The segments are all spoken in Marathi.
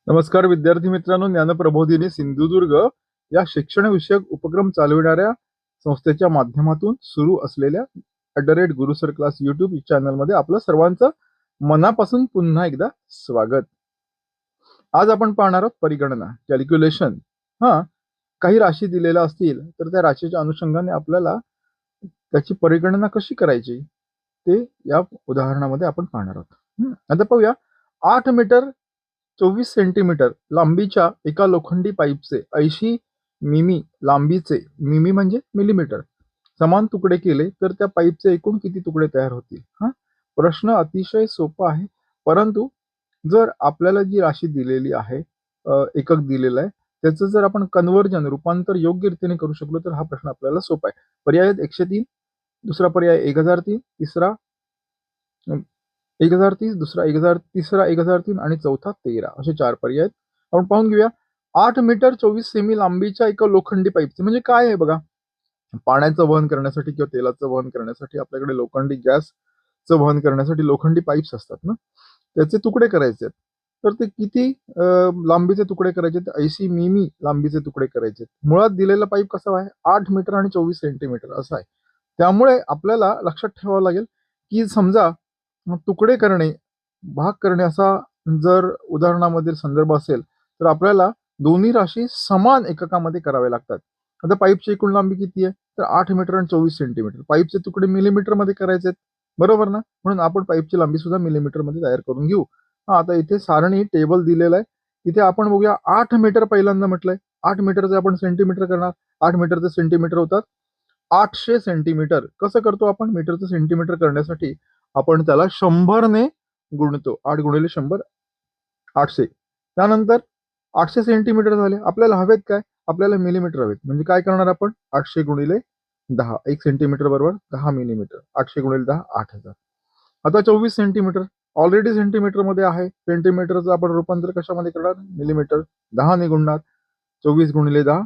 नमस्कार विद्यार्थी मित्रांनो, ज्ञानप्रबोधिनी सिंधुदुर्ग या शिक्षण विषयक उपक्रम चालविणाऱ्या संस्थेच्या माध्यमातून सुरू असलेल्या @गुरुसर क्लास यूट्यूब चॅनलमध्ये आपलं सर्वांचं मनापासून पुन्हा एकदा स्वागत. आज आपण पाहणार आहोत परिगणना, कॅल्क्युलेशन. काही राशी दिलेल्या असतील तर त्या राशीच्या अनुषंगाने आपल्याला त्याची परिगणना कशी करायची ते या उदाहरणामध्ये आपण पाहणार आहोत. आता पाहूया. 8 मीटर 24 सेंटीमीटर लांबीच्या एका लोखंडी पाईपचे 80 मिमी लांबीचे, मिमी म्हणजे मिलीमीटर, समान तुकडे केले तर त्या पाईपचे एकूण किती तुकडे तयार होतील? प्रश्न अतिशय सोपा आहे, परंतु जर आपल्याला जी राशी दिलेली आहे, एकक दिलेलं आहे, त्याचं जर आपण कन्वर्जन रूपांतर योग्य रीतीने करू शकलो तर हा प्रश्न आपल्याला सोपा आहे. पर्याय 103, दुसरा पर्याय 1003, तिसरा 1030, दुसरा 1000, तिसरा 1003 आणि चौथा 13, असे 4 पर्याय आहेत. आपण पाहून घेऊया. 8 मीटर 24 सेमी लांबीच्या एका लोखंडी पाईपचे म्हणजे काय आहे बघा. पाण्याचं वहन करण्यासाठी किंवा तेलाचं वहन करण्यासाठी आपल्याकडे लोखंडी गॅसचं वहन करण्यासाठी लोखंडी पाईप्स असतात ना, त्याचे तुकडे करायचे आहेत. तर ते किती लांबीचे तुकडे करायचे? 80 मिमी लांबीचे तुकडे करायचे. मुळात दिलेला पाईप कसा आहे? 8 मीटर आणि 24 सेंटीमीटर असा आहे. त्यामुळे आपल्याला लक्षात ठेवावं लागेल की समजा तुकडे करणे, भाग करणे असा जर उदाहरणामधील संदर्भ असेल तर आपल्याला दोन्ही राशी समान एककामध्ये कराव्या लागतात. आता पाईपची एकूण लांबी किती आहे? तर 8 मीटर आणि 24 सेंटीमीटर. पाईपचे तुकडे मिलीमीटर मध्ये करायचे आहेत, बरोबर ना? म्हणून आपण पाईपची लांबी सुद्धा मिलीमीटर मध्ये तयार करून घेऊ. आता इथे सारणी टेबल दिलेलं आहे. इथे आपण बघूया. 8 मीटर पहिल्यांदा म्हटलंय. 8 मीटरचे आपण सेंटीमीटर करणार. 8 मीटरचे सेंटीमीटर होतात 800 सेंटीमीटर. कसं करतो आपण? मीटरचं सेंटीमीटर करण्यासाठी आपण त्याला 100 ने गुणतो. 8 गुणिले 100 800. त्यानंतर 800 सेंटीमीटर झाले. आपल्याला हवेत काय? आपल्याला मिलीमीटर हवेत. म्हणजे काय करणार आपण? 800 गुणिले 10. 1 सेंटीमीटर बरोबर 10 मिलीमीटर. 800 गुणिले 10 8000. आता 24 सेंटीमीटर ऑलरेडी सेंटीमीटर मध्ये आहे. सेंटीमीटरचं आपण रूपांतर कशामध्ये करणार? मिलीमीटर. 10 ने गुणणार. 24 गुणिले 10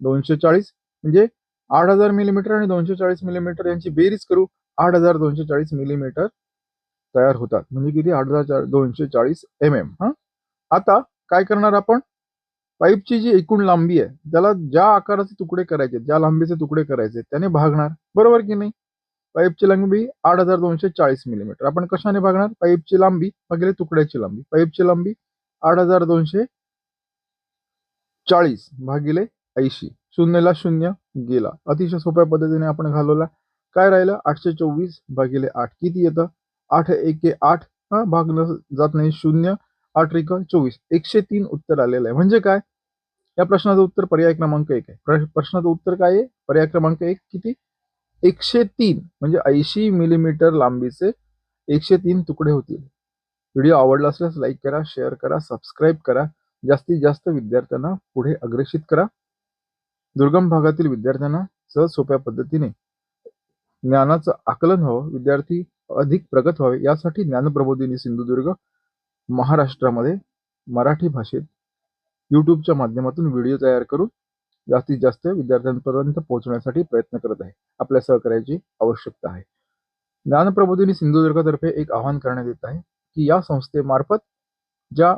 240. म्हणजे 8000 मिलीमीटर आणि 240 मिलीमीटर यांची बेरीज करू. 8240 मिलीमीटर तयार होतात. म्हणजे किती? 8240 mm. आता काय करणार आपण? पाईपची जी एकूण लांबी आहे त्याला ज्या आकाराचे तुकडे करायचे, ज्या लांबीचे तुकडे करायचे त्याने भागणार, बरोबर की नाही? पाईपची लांबी 8240 मिलीमीटर. आपण कशाने भागणार? पाईपची लांबी भागिले तुकड्याची लांबी. पाईपची लांबी 8240 भागिले 80. शून्यला शून्य गेला. अतिशय सोप्या पद्धतीने आपण घालवला. काय राहिलं? 824 भागिले 8 किती येतं? 8 1 8. भागलं जात नाही. 0 8 त्रिक 24. 103 उत्तर आलेलं आहे. म्हणजे काय? या प्रश्नाचं उत्तर पर्याय क्रमांक 1 आहे. प्रश्नाचं उत्तर काय आहे? पर्याय क्रमांक 1 किती? 103 म्हणजे 80 मिलीमीटर लांबीचे 103 तुकडे होतील. व्हिडिओ आवडला असल्यास लाईक करा, शेअर करा, सबस्क्राईब करा. जास्तीत जास्त विद्यार्थ्यांना पुढे अग्रेषित करा. दुर्गम भागातील विद्यार्थ्यांना सहज सोप्या पद्धतीने ज्ञानाचं आकलन व्हावं, विद्यार्थी अधिक प्रगत व्हावे यासाठी ज्ञानप्रबोधिनी सिंधुदुर्ग महाराष्ट्रामध्ये मराठी भाषेत यूट्यूबच्या माध्यमातून व्हिडिओ तयार करून जास्तीत जास्त विद्यार्थ्यांपर्यंत पोहोचण्यासाठी प्रयत्न करत आहे. आपल्या सहकार्याची आवश्यकता आहे. ज्ञानप्रबोधिनी सिंधुदुर्गातर्फे एक आवाहन करण्यात येत आहे की या संस्थेमार्फत ज्या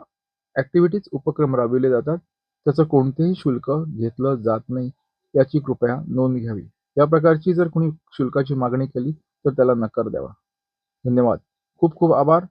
ऍक्टिव्हिटीज उपक्रम राबविले जातात त्याचं कोणतेही शुल्क घेतलं जात नाही, याची कृपया नोंद घ्यावी. या प्रकारची जर कोणी शुल्काची मागणी केली तर त्याला नकार द्यावा. धन्यवाद. खूप खूप आभार.